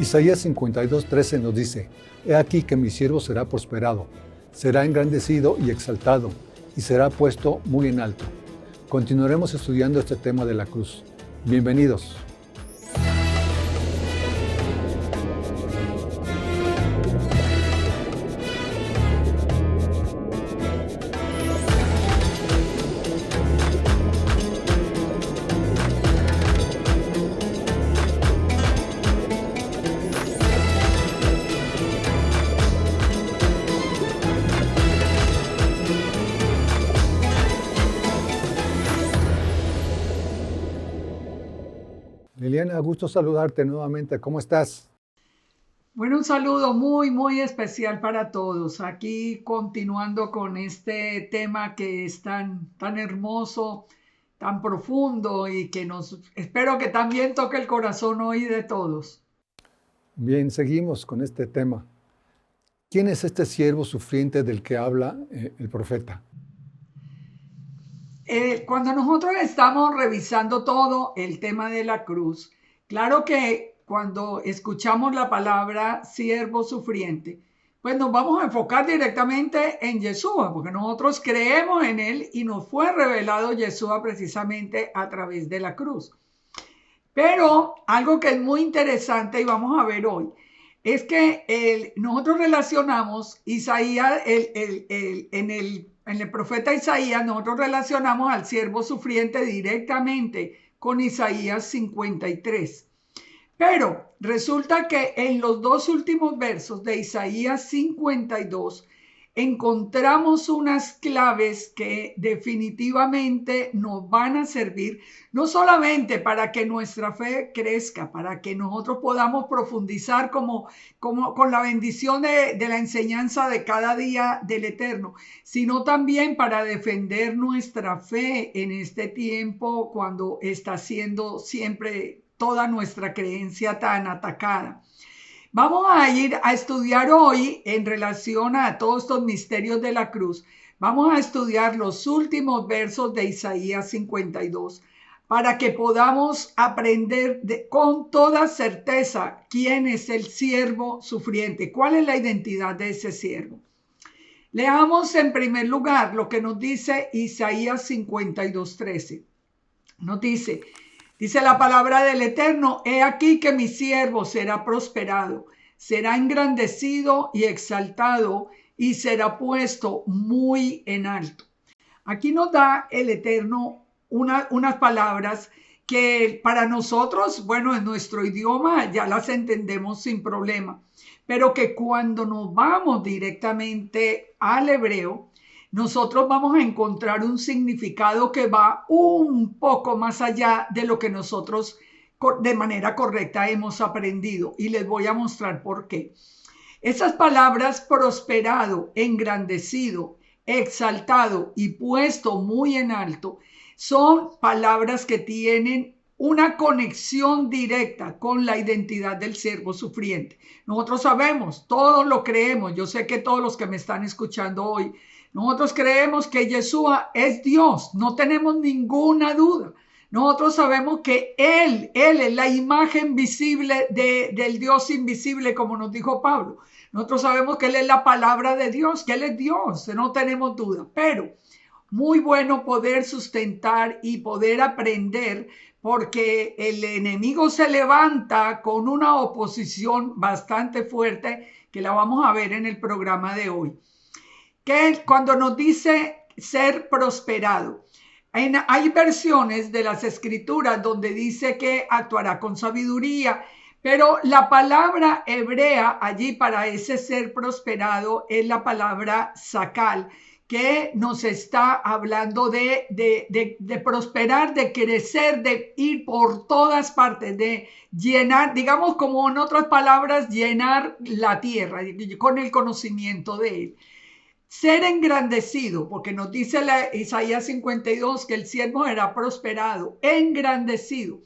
Isaías 52:13 nos dice: He aquí que mi siervo será prosperado, será engrandecido y exaltado, y será puesto muy en alto. Continuaremos estudiando este tema de la cruz. Bienvenidos. Liliana, gusto saludarte nuevamente. ¿Cómo estás? Bueno, un saludo muy especial para todos. Aquí continuando con este tema que es tan hermoso, tan profundo y que espero que también toque el corazón hoy de todos. Bien, seguimos con este tema. ¿Quién es este siervo sufriente del que habla el profeta? Cuando nosotros estamos revisando todo el tema de la cruz, claro que cuando escuchamos la palabra siervo sufriente, pues nos vamos a enfocar directamente en Yeshua, porque nosotros creemos en él y nos fue revelado Yeshua precisamente a través de la cruz. Pero algo que es muy interesante y vamos a ver hoy, es que nosotros relacionamos Isaías, en el profeta Isaías, nosotros relacionamos al siervo sufriente directamente con Isaías 53. Pero resulta que en los dos últimos versos de Isaías 52 encontramos unas claves que definitivamente nos van a servir no solamente para que nuestra fe crezca, para que nosotros podamos profundizar como con la bendición de la enseñanza de cada día del Eterno, sino también para defender nuestra fe en este tiempo cuando está siendo siempre toda nuestra creencia tan atacada. Vamos a ir a estudiar hoy en relación a todos estos misterios de la cruz. Vamos a estudiar los últimos versos de Isaías 52 para que podamos aprender con toda certeza quién es el siervo sufriente, cuál es la identidad de ese siervo. Leamos en primer lugar lo que nos dice Isaías 52:13. Nos dice la palabra del Eterno: he aquí que mi siervo será prosperado, será engrandecido y exaltado, y será puesto muy en alto. Aquí nos da el Eterno unas palabras que para nosotros, bueno, en nuestro idioma ya las entendemos sin problema, pero que cuando nos vamos directamente al hebreo, nosotros vamos a encontrar un significado que va un poco más allá de lo que nosotros de manera correcta hemos aprendido, y les voy a mostrar por qué. Esas palabras prosperado, engrandecido, exaltado y puesto muy en alto son palabras que tienen una conexión directa con la identidad del siervo sufriente. Nosotros sabemos, todos lo creemos, yo sé que todos los que me están escuchando hoy, nosotros creemos que Yeshua es Dios, no tenemos ninguna duda. Nosotros sabemos que Él es la imagen visible del Dios invisible, como nos dijo Pablo. Nosotros sabemos que Él es la palabra de Dios, que Él es Dios, no tenemos duda. Pero muy bueno poder sustentar y poder aprender, porque el enemigo se levanta con una oposición bastante fuerte que la vamos a ver en el programa de hoy. Que cuando nos dice ser prosperado, hay versiones de las escrituras donde dice que actuará con sabiduría, pero la palabra hebrea allí para ese ser prosperado es la palabra sakal, que nos está hablando de prosperar, de crecer, de ir por todas partes, de llenar, digamos como en otras palabras, llenar la tierra con el conocimiento de él. Ser engrandecido, porque nos dice Isaías 52 que el siervo era prosperado, engrandecido.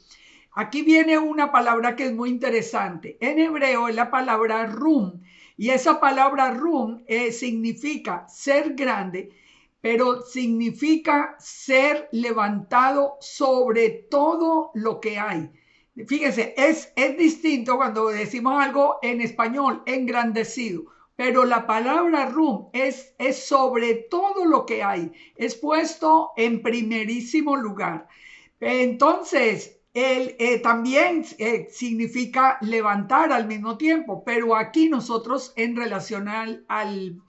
Aquí viene una palabra que es muy interesante. En hebreo es la palabra rum, y esa palabra rum significa ser grande, pero significa ser levantado sobre todo lo que hay. Fíjese, es distinto cuando decimos algo en español, engrandecido, pero la palabra rum es sobre todo lo que hay, es puesto en primerísimo lugar. Entonces, también significa levantar al mismo tiempo, pero aquí nosotros en relación al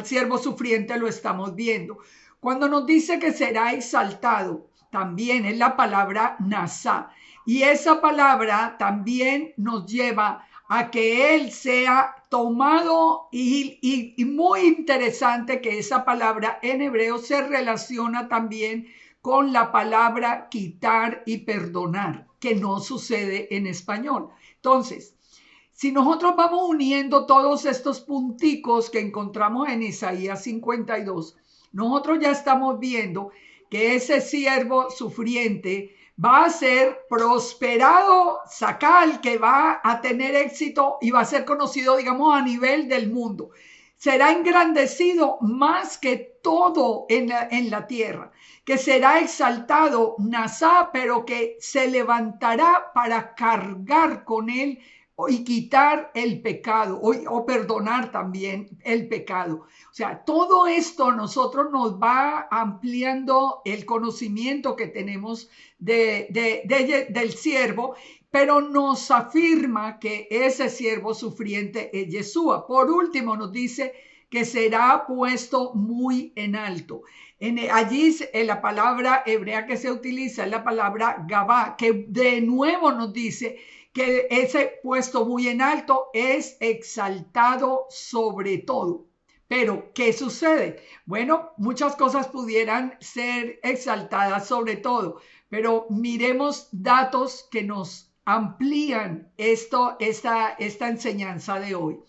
siervo sufriente lo estamos viendo. Cuando nos dice que será exaltado, también es la palabra nasá. Y esa palabra también nos lleva a que Él sea tomado y muy interesante que esa palabra en hebreo se relaciona también con la palabra quitar y perdonar, que no sucede en español. Entonces, si nosotros vamos uniendo todos estos punticos que encontramos en Isaías 52, nosotros ya estamos viendo que ese siervo sufriente va a ser prosperado, sacal, que va a tener éxito y va a ser conocido, digamos, a nivel del mundo. Será engrandecido más que todo en la tierra, que será exaltado, Nasá, pero que se levantará para cargar con él y quitar el pecado o perdonar también el pecado. O sea, todo esto nosotros nos va ampliando el conocimiento que tenemos del siervo, pero nos afirma que ese siervo sufriente es Yeshua. Por último, nos dice que será puesto muy en alto. Allí la palabra hebrea que se utiliza es la palabra Gabá, que de nuevo nos dice que ese puesto muy en alto es exaltado sobre todo. Pero, ¿qué sucede? Bueno, muchas cosas pudieran ser exaltadas sobre todo, pero miremos datos que nos amplían esta enseñanza de hoy.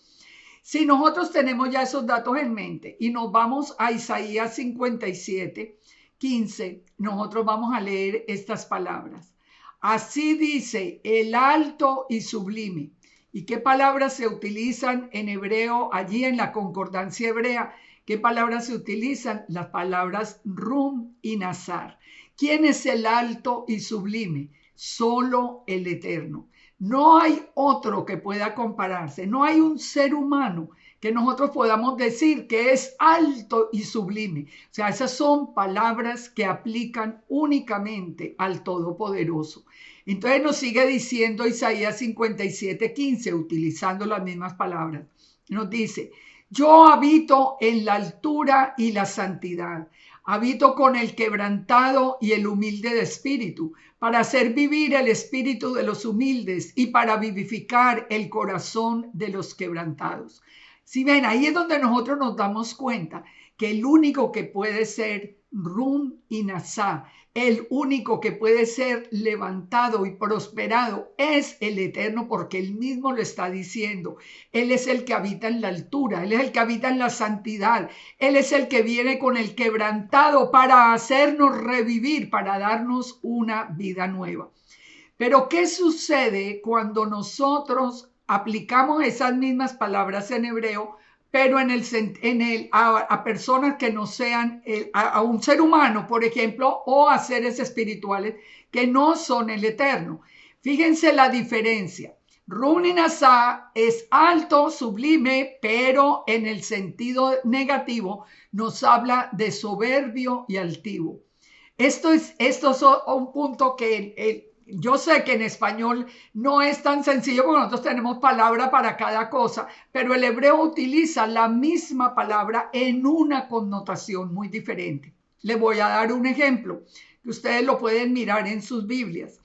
Si nosotros tenemos ya esos datos en mente y nos vamos a Isaías 57, 15, nosotros vamos a leer estas palabras. Así dice el alto y sublime. ¿Y qué palabras se utilizan en hebreo allí en la concordancia hebrea? ¿Qué palabras se utilizan? Las palabras rum y nazar. ¿Quién es el alto y sublime? Solo el Eterno. No hay otro que pueda compararse. No hay un ser humano que nosotros podamos decir que es alto y sublime. O sea, esas son palabras que aplican únicamente al Todopoderoso. Entonces nos sigue diciendo Isaías 57, 15, utilizando las mismas palabras. Nos dice, yo habito en la altura y la santidad. Habito con el quebrantado y el humilde de espíritu, para hacer vivir el espíritu de los humildes y para vivificar el corazón de los quebrantados. Si ven, ahí es donde nosotros nos damos cuenta que el único que puede ser Rum y Nasá, el único que puede ser levantado y prosperado es el Eterno, porque él mismo lo está diciendo. Él es el que habita en la altura, él es el que habita en la santidad, él es el que viene con el quebrantado para hacernos revivir, para darnos una vida nueva. Pero ¿qué sucede cuando nosotros aplicamos esas mismas palabras en hebreo, pero a personas que no sean, a un ser humano, por ejemplo, o a seres espirituales que no son el Eterno? Fíjense la diferencia. Runinasá es alto, sublime, pero en el sentido negativo nos habla de soberbio y altivo. Esto es un punto que yo sé que en español no es tan sencillo porque nosotros tenemos palabra para cada cosa, pero el hebreo utiliza la misma palabra en una connotación muy diferente. Le voy a dar un ejemplo que ustedes lo pueden mirar en sus Biblias.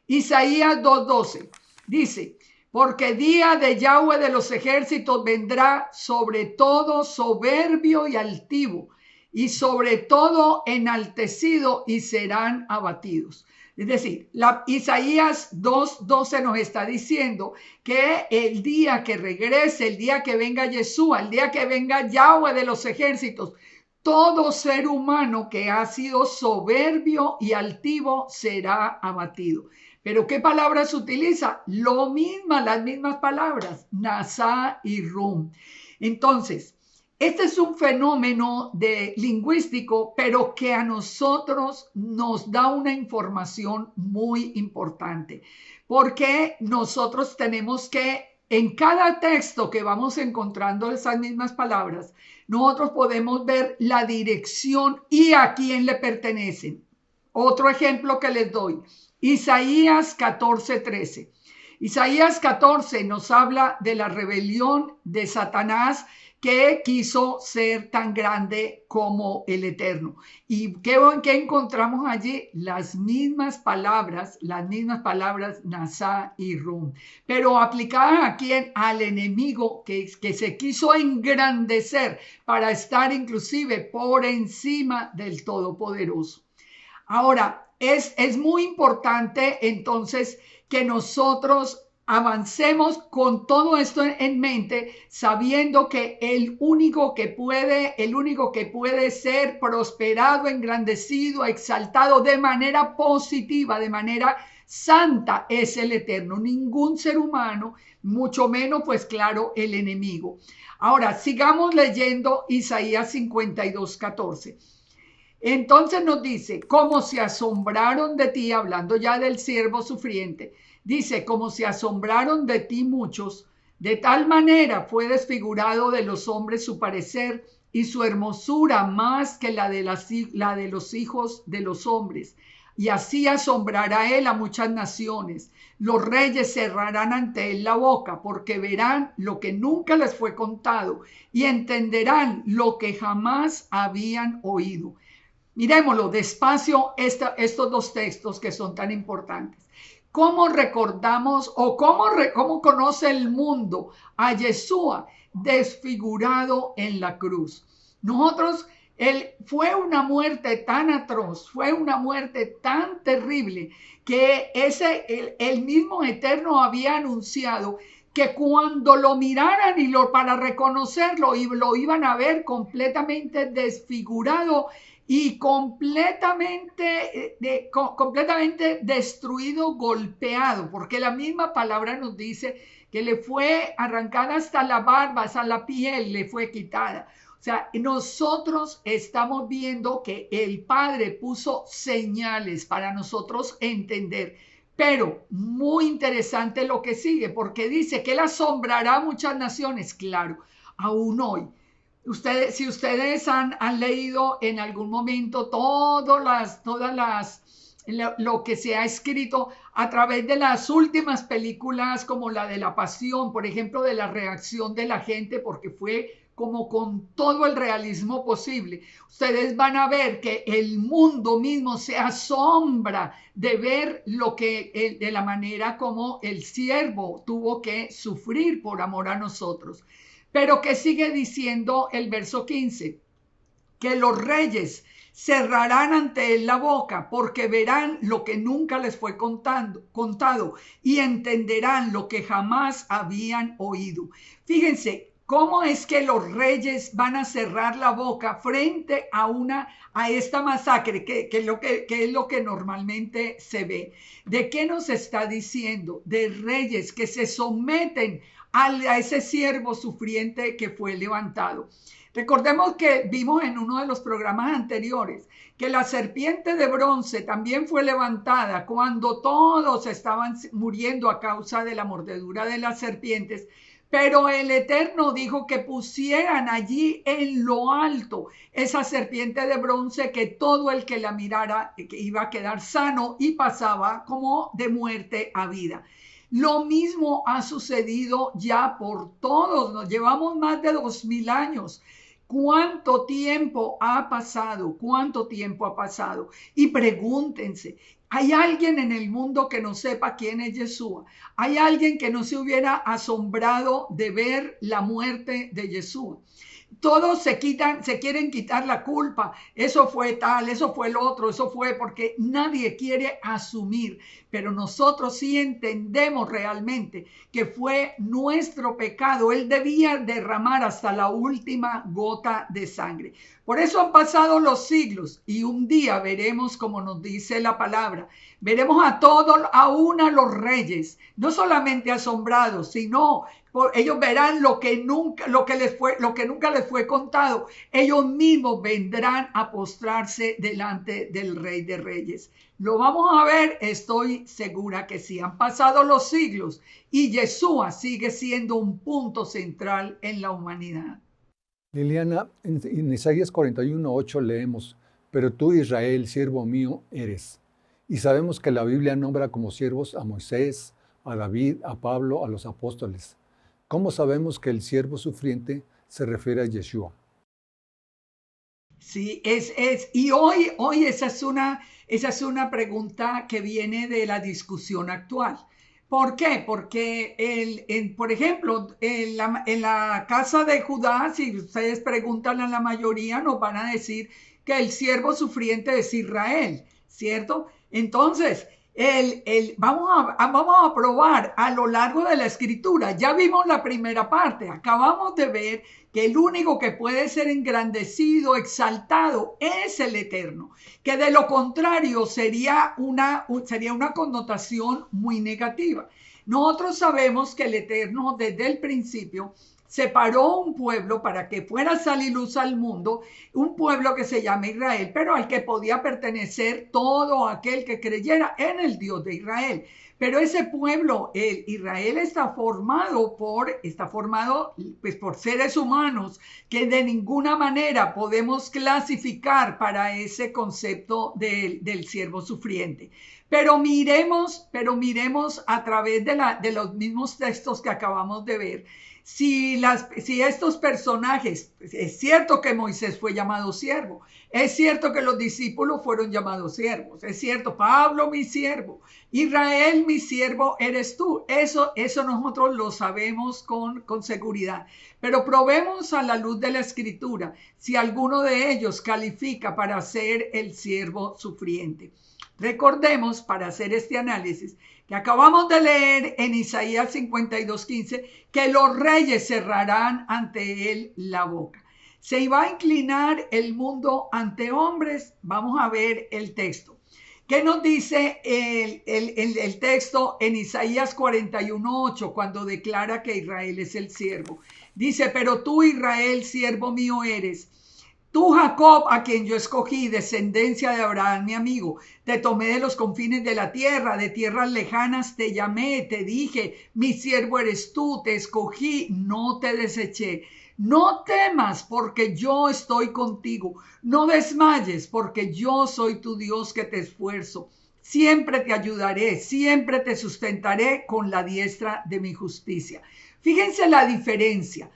Isaías 2:12 dice, porque día de Yahweh de los ejércitos vendrá sobre todo soberbio y altivo, y sobre todo enaltecido, y serán abatidos. Es decir, Isaías 2:12 nos está diciendo que el día que regrese, el día que venga Yeshua, el día que venga Yahweh de los ejércitos, todo ser humano que ha sido soberbio y altivo será abatido. ¿Pero qué palabras utiliza? Lo mismo, las mismas palabras, Nasá y Rum. Entonces, Este es un fenómeno lingüístico, pero que a nosotros nos da una información muy importante, porque nosotros tenemos que, en cada texto que vamos encontrando esas mismas palabras, nosotros podemos ver la dirección y a quién le pertenecen. Otro ejemplo que les doy, Isaías 14:13. Isaías 14 nos habla de la rebelión de Satanás, que quiso ser tan grande como el Eterno. ¿Y qué encontramos allí? Las mismas palabras, Nasá y Rum, pero aplicadas a quién? Al enemigo que se quiso engrandecer para estar inclusive por encima del Todopoderoso. Ahora, es muy importante entonces que nosotros avancemos con todo esto en mente, sabiendo que el único que puede ser prosperado, engrandecido, exaltado de manera positiva, de manera santa, es el Eterno. Ningún ser humano, mucho menos, pues claro, el enemigo. Ahora, sigamos leyendo Isaías 52:14. Entonces nos dice, como se asombraron de ti, hablando ya del siervo sufriente, dice, como se asombraron de ti muchos, de tal manera fue desfigurado de los hombres su parecer y su hermosura más que la de los hijos de los hombres. Y así asombrará él a muchas naciones. Los reyes cerrarán ante él la boca, porque verán lo que nunca les fue contado y entenderán lo que jamás habían oído. Miremoslo despacio, estos dos textos que son tan importantes. ¿Cómo recordamos o cómo conoce el mundo a Yeshua desfigurado en la cruz? Nosotros, fue una muerte tan atroz, fue una muerte tan terrible, que el mismo Eterno había anunciado que cuando lo miraran para reconocerlo, y lo iban a ver completamente desfigurado y completamente destruido, golpeado, porque la misma palabra nos dice que le fue arrancada hasta la barba, hasta la piel le fue quitada. O sea, nosotros estamos viendo que el Padre puso señales para nosotros entender. Pero muy interesante lo que sigue, porque dice que él asombrará a muchas naciones. Claro, aún hoy. Si ustedes han leído en algún momento lo que se ha escrito a través de las últimas películas, como la de La Pasión, por ejemplo, de la reacción de la gente, porque fue como con todo el realismo posible, ustedes van a ver que el mundo mismo se asombra de ver de la manera como el siervo tuvo que sufrir por amor a nosotros. Pero que sigue diciendo el verso 15, que los reyes cerrarán ante él la boca, porque verán lo que nunca les fue contado y entenderán lo que jamás habían oído. Fíjense, ¿cómo es que los reyes van a cerrar la boca frente a esta masacre, que es lo que normalmente se ve? ¿De qué nos está diciendo? De reyes que se someten a ese siervo sufriente que fue levantado. Recordemos que vimos en uno de los programas anteriores que la serpiente de bronce también fue levantada cuando todos estaban muriendo a causa de la mordedura de las serpientes. Pero el Eterno dijo que pusieran allí en lo alto esa serpiente de bronce, que todo el que la mirara que iba a quedar sano y pasaba como de muerte a vida. Lo mismo ha sucedido ya por todos. Nos llevamos más de 2000 años. ¿Cuánto tiempo ha pasado? ¿Cuánto tiempo ha pasado? Y pregúntense, ¿hay alguien en el mundo que no sepa quién es Yeshua? ¿Hay alguien que no se hubiera asombrado de ver la muerte de Yeshua? Todos se quieren quitar la culpa. Eso fue tal, eso fue el otro, eso fue, porque nadie quiere asumir. Pero nosotros sí entendemos realmente que fue nuestro pecado. Él debía derramar hasta la última gota de sangre. Por eso han pasado los siglos y un día veremos, como nos dice la palabra, veremos aún a los reyes, no solamente asombrados, sino Ellos verán lo que nunca les fue contado. Ellos mismos vendrán a postrarse delante del Rey de Reyes. Lo vamos a ver, estoy segura que sí. Han pasado los siglos y Yeshua sigue siendo un punto central en la humanidad. Liliana, en Isaías 41:8 leemos, pero tú, Israel, siervo mío, eres. Y sabemos que la Biblia nombra como siervos a Moisés, a David, a Pablo, a los apóstoles. ¿Cómo sabemos que el siervo sufriente se refiere a Yeshua? Sí, y hoy esa es una pregunta que viene de la discusión actual. ¿Por qué? Porque, por ejemplo, en la casa de Judá, si ustedes preguntan a la mayoría, nos van a decir que el siervo sufriente es Israel, ¿cierto? Entonces, vamos a probar a lo largo de la escritura. Ya vimos la primera parte, acabamos de ver que el único que puede ser engrandecido, exaltado, es el Eterno, que de lo contrario sería una connotación muy negativa. Nosotros sabemos que el Eterno desde el principio separó un pueblo para que fuera a salir luz al mundo, un pueblo que se llama Israel, pero al que podía pertenecer todo aquel que creyera en el Dios de Israel. Pero ese pueblo, Israel, está formado pues, por seres humanos que de ninguna manera podemos clasificar para ese concepto del siervo sufriente. Pero miremos a través de los mismos textos que acabamos de ver, si estos personajes, es cierto que Moisés fue llamado siervo, es cierto que los discípulos fueron llamados siervos, es cierto, Pablo mi siervo, Israel mi siervo eres tú, eso nosotros lo sabemos con seguridad, pero probemos a la luz de la escritura si alguno de ellos califica para ser el siervo sufriente. Recordemos, para hacer este análisis, que acabamos de leer en Isaías 52:15, que los reyes cerrarán ante él la boca. ¿Se iba a inclinar el mundo ante hombres? Vamos a ver el texto. ¿Qué nos dice el texto en Isaías 41:8 cuando declara que Israel es el siervo? Dice, pero tú, Israel, siervo mío eres. Tú, Jacob, a quien yo escogí, descendencia de Abraham, mi amigo, te tomé de los confines de la tierra, de tierras lejanas te llamé, te dije, mi siervo eres tú, te escogí, no te deseché. No temas porque yo estoy contigo, no desmayes porque yo soy tu Dios que te esfuerzo. Siempre te ayudaré, siempre te sustentaré con la diestra de mi justicia. Fíjense la diferencia.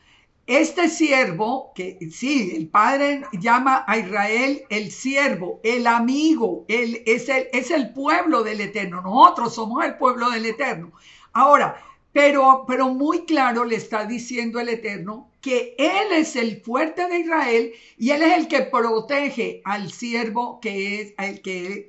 Este siervo, que sí, el Padre llama a Israel el siervo, el amigo, es el pueblo del Eterno. Nosotros somos el pueblo del Eterno. Ahora, pero muy claro le está diciendo el Eterno que Él es el fuerte de Israel y Él es el que protege al siervo que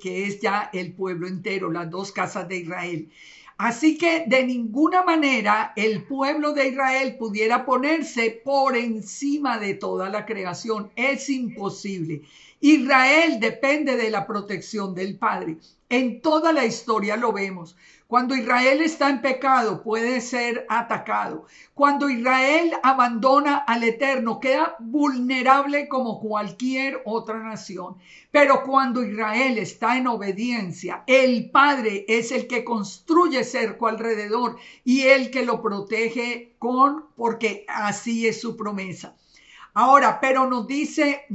es ya el pueblo entero, las dos casas de Israel. Así que de ninguna manera el pueblo de Israel pudiera ponerse por encima de toda la creación. Es imposible. Israel depende de la protección del Padre. En toda la historia lo vemos. Cuando Israel está en pecado, puede ser atacado. Cuando Israel abandona al Eterno, queda vulnerable como cualquier otra nación. Pero cuando Israel está en obediencia, el Padre es el que construye cerco alrededor y el que lo protege porque así es su promesa. Ahora, pero nos dice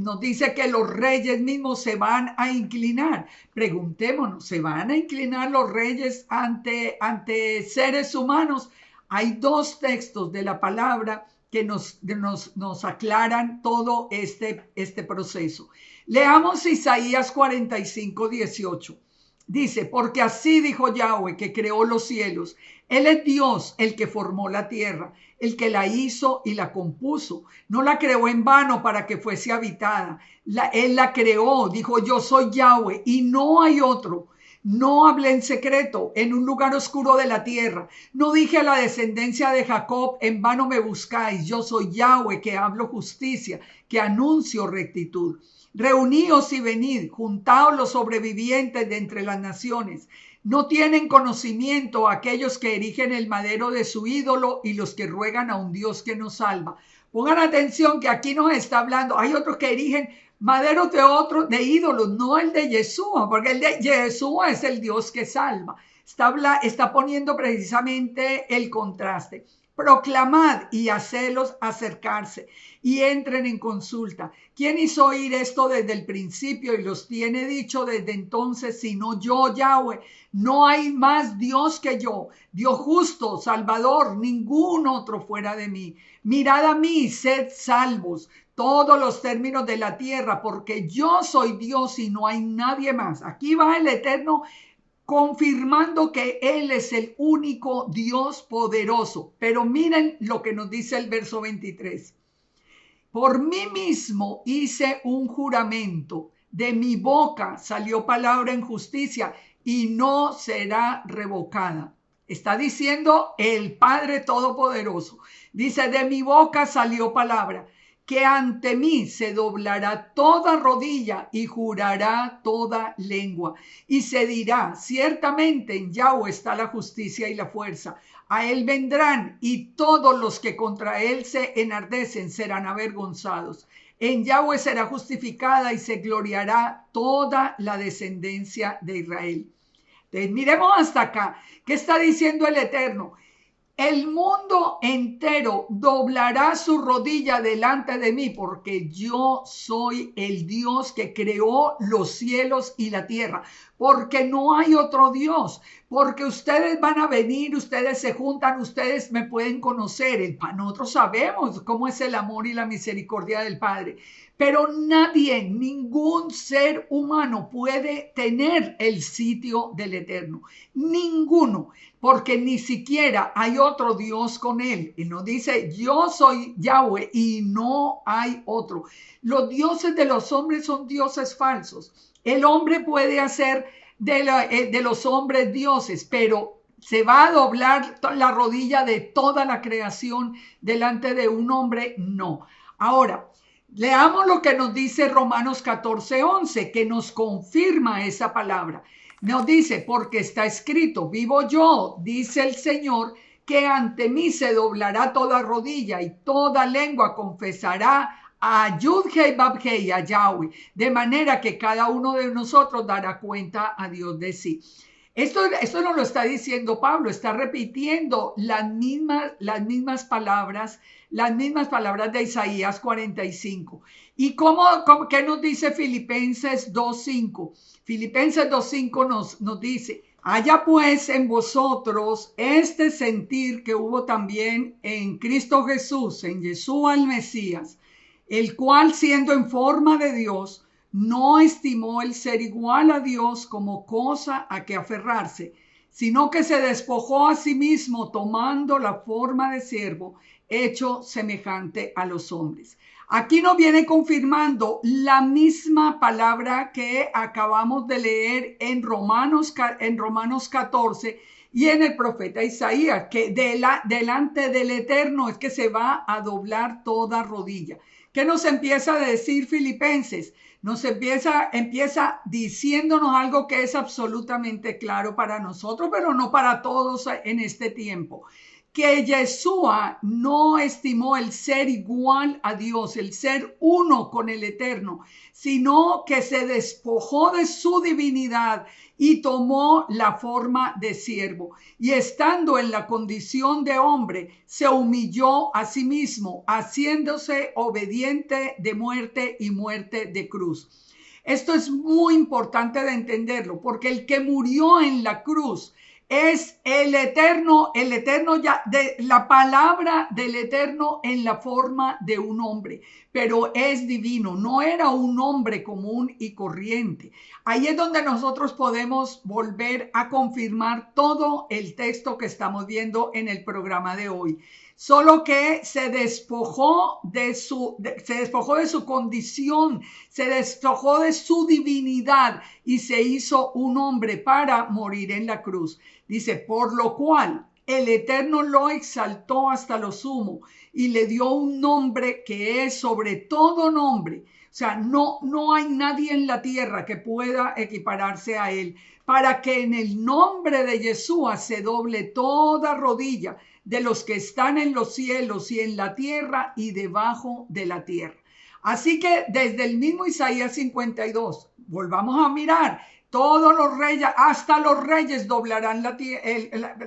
que los reyes mismos se van a inclinar. Preguntémonos, ¿se van a inclinar los reyes ante seres humanos? Hay dos textos de la palabra que nos aclaran todo este proceso. Leamos Isaías 45:18. Dice, porque así dijo Yahweh que creó los cielos. Él es Dios, el que formó la tierra, el que la hizo y la compuso. No la creó en vano para que fuese habitada. Él la creó, dijo, yo soy Yahweh y no hay otro. No hablé en secreto, en un lugar oscuro de la tierra. No dije a la descendencia de Jacob, en vano me buscáis. Yo soy Yahweh, que hablo justicia, que anuncio rectitud. Reuníos y venid, juntaos los sobrevivientes de entre las naciones. No tienen conocimiento aquellos que erigen el madero de su ídolo y los que ruegan a un Dios que nos salva. Pongan atención que aquí nos está hablando, hay otros que erigen maderos de ídolos, no el de Yeshua, porque el de Yeshua es el Dios que salva. Está poniendo precisamente el contraste. Proclamad y hacedlos acercarse y entren en consulta. ¿Quién hizo oír esto desde el principio y los tiene dicho desde entonces, sino yo, Yahweh? No hay más Dios que yo, Dios justo, Salvador, ningún otro fuera de mí. Mirad a mí, sed salvos, todos los términos de la tierra, porque yo soy Dios y no hay nadie más. Aquí va el Eterno confirmando que Él es el único Dios poderoso. Pero miren lo que nos dice el verso 23. Por mí mismo hice un juramento, de mi boca salió palabra en justicia y no será revocada. Está diciendo el Padre Todopoderoso. Dice, de mi boca salió palabra, que ante mí se doblará toda rodilla y jurará toda lengua. Y se dirá, ciertamente en Yahweh está la justicia y la fuerza. A él vendrán y todos los que contra él se enardecen serán avergonzados. En Yahweh será justificada y se gloriará toda la descendencia de Israel. Entonces, miremos hasta acá. ¿Qué está diciendo el Eterno? El mundo entero doblará su rodilla delante de mí porque yo soy el Dios que creó los cielos y la tierra. Porque no hay otro Dios. Porque ustedes van a venir, ustedes se juntan, ustedes me pueden conocer. Nosotros sabemos cómo es el amor y la misericordia del Padre. Pero nadie, ningún ser humano puede tener el sitio del Eterno. Ninguno. Porque ni siquiera hay otro Dios con él. Y nos dice, yo soy Yahweh y no hay otro. Los dioses de los hombres son dioses falsos. El hombre puede hacer de los hombres dioses, pero se va a doblar la rodilla de toda la creación delante de un hombre. No. Ahora, leamos lo que nos dice Romanos 14:11, que nos confirma esa palabra. Nos dice, porque está escrito, vivo yo, dice el Señor, que ante mí se doblará toda rodilla y toda lengua confesará a Yud-Hei Bab-Hei, a Yahweh, de manera que cada uno de nosotros dará cuenta a Dios de sí. Esto no lo está diciendo Pablo, está repitiendo las mismas palabras de Isaías 45. ¿Y qué nos dice Filipenses 2:5? Filipenses 2:5 nos dice, haya pues en vosotros este sentir que hubo también en Cristo Jesús, en Yeshua el Mesías, el cual siendo en forma de Dios, no estimó el ser igual a Dios como cosa a que aferrarse, sino que se despojó a sí mismo tomando la forma de siervo, hecho semejante a los hombres. Aquí nos viene confirmando la misma palabra que acabamos de leer en Romanos 14 y en el profeta Isaías, que delante del Eterno es que se va a doblar toda rodilla. ¿Qué nos empieza a decir Filipenses? Nos empieza diciéndonos algo que es absolutamente claro para nosotros, pero no para todos en este tiempo. Que Yeshua no estimó el ser igual a Dios, el ser uno con el Eterno, sino que se despojó de su divinidad y tomó la forma de siervo. Y estando en la condición de hombre, se humilló a sí mismo, haciéndose obediente de muerte y muerte de cruz. Esto es muy importante de entenderlo, porque el que murió en la cruz es el Eterno ya, de la palabra del Eterno en la forma de un hombre, pero es divino, no era un hombre común y corriente. Ahí es donde nosotros podemos volver a confirmar todo el texto que estamos viendo en el programa de hoy. Solo que se despojó de su condición, se despojó de su divinidad y se hizo un hombre para morir en la cruz. Dice, por lo cual el Eterno lo exaltó hasta lo sumo y le dio un nombre que es sobre todo nombre, O sea, no hay nadie en la tierra que pueda equipararse a él, para que en el nombre de Yeshua se doble toda rodilla de los que están en los cielos y en la tierra y debajo de la tierra. Así que desde el mismo Isaías 52, volvamos a mirar, todos los reyes, hasta los reyes doblarán,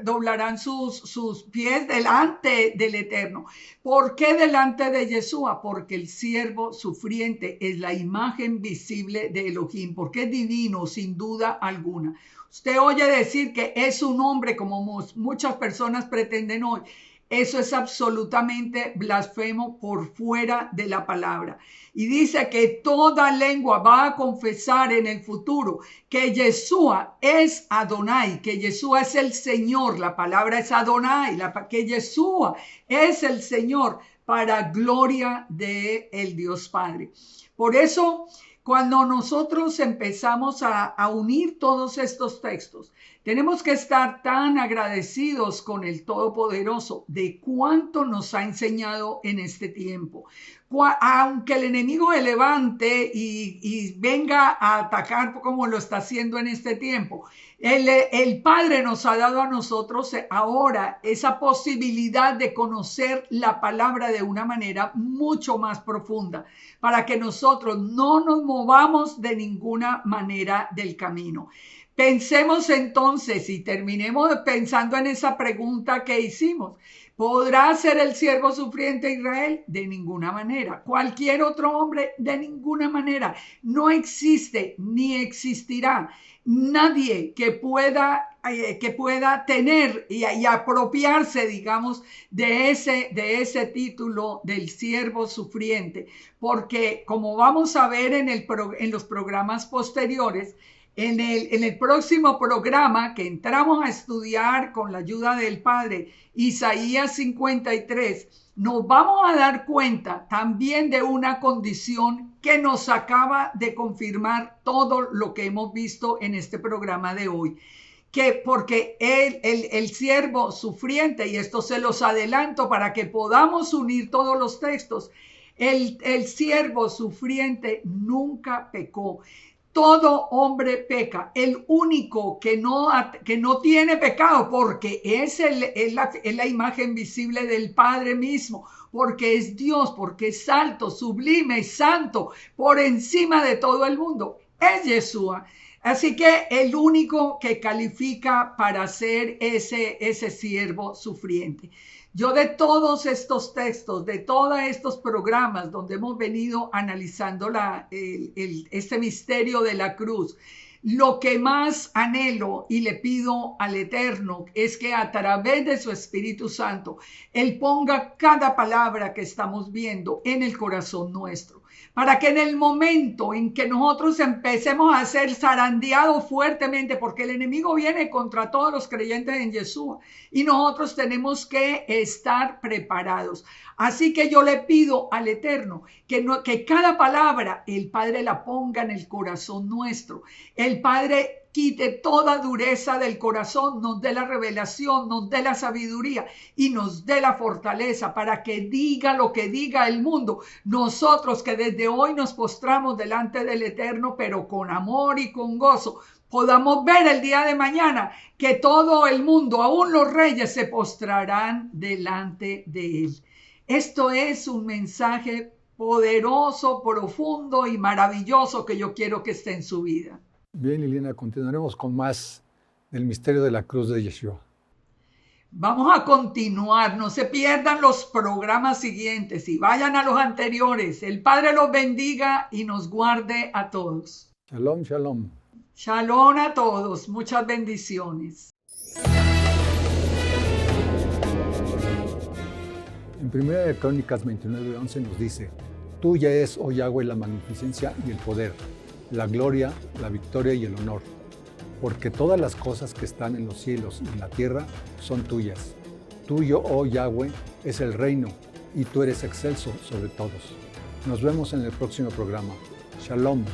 doblarán sus pies delante del Eterno. ¿Por qué delante de Yeshua? Porque el siervo sufriente es la imagen visible de Elohim, porque es divino sin duda alguna. Usted oye decir que es un hombre como muchas personas pretenden hoy. Eso es absolutamente blasfemo por fuera de la palabra. Y dice que toda lengua va a confesar en el futuro que Yeshua es Adonai, que Yeshua es el Señor. La palabra es Adonai, que Yeshua es el Señor para gloria del Dios Padre. Por eso, cuando nosotros empezamos a unir todos estos textos, tenemos que estar tan agradecidos con el Todopoderoso de cuánto nos ha enseñado en este tiempo. Aunque el enemigo se levante y venga a atacar como lo está haciendo en este tiempo, el Padre nos ha dado a nosotros ahora esa posibilidad de conocer la palabra de una manera mucho más profunda, para que nosotros no nos movamos de ninguna manera del camino. Pensemos entonces y terminemos pensando en esa pregunta que hicimos. ¿Podrá ser el siervo sufriente Israel? De ninguna manera. ¿Cualquier otro hombre? De ninguna manera. No existe ni existirá nadie que pueda tener y apropiarse, digamos, de ese título del siervo sufriente. Porque como vamos a ver en los programas posteriores, en el próximo programa que entramos a estudiar con la ayuda del Padre, Isaías 53, nos vamos a dar cuenta también de una condición que nos acaba de confirmar todo lo que hemos visto en este programa de hoy. Porque el siervo sufriente, y esto se los adelanto para que podamos unir todos los textos, el siervo sufriente nunca pecó. Todo hombre peca. El único que no tiene pecado, porque es la imagen visible del Padre mismo, porque es Dios, porque es alto, sublime y santo, por encima de todo el mundo, es Yeshua. Así que el único que califica para ser ese siervo sufriente. Yo de todos estos textos, de todos estos programas donde hemos venido analizando este misterio de la cruz, lo que más anhelo y le pido al Eterno es que a través de su Espíritu Santo, Él ponga cada palabra que estamos viendo en el corazón nuestro, para que en el momento en que nosotros empecemos a ser zarandeados fuertemente, porque el enemigo viene contra todos los creyentes en Yeshua y nosotros tenemos que estar preparados. Así que yo le pido al Eterno que cada palabra el Padre la ponga en el corazón nuestro. El Padre quite toda dureza del corazón, nos dé la revelación, nos dé la sabiduría y nos dé la fortaleza para que diga lo que diga el mundo. Nosotros que desde hoy nos postramos delante del Eterno, pero con amor y con gozo, podamos ver el día de mañana que todo el mundo, aún los reyes, se postrarán delante de Él. Esto es un mensaje poderoso, profundo y maravilloso que yo quiero que esté en su vida. Bien, Liliana, continuaremos con más del misterio de la cruz de Yeshua. Vamos a continuar, no se pierdan los programas siguientes y vayan a los anteriores. El Padre los bendiga y nos guarde a todos. Shalom, shalom. Shalom a todos, muchas bendiciones. En 1 de Crónicas 29:11 nos dice: Tuya es, oh Yahweh, la magnificencia y el poder, la gloria, la victoria y el honor, porque todas las cosas que están en los cielos y en la tierra son tuyas. Tuyo, oh Yahweh, es el reino, y tú eres excelso sobre todos. Nos vemos en el próximo programa. Shalom.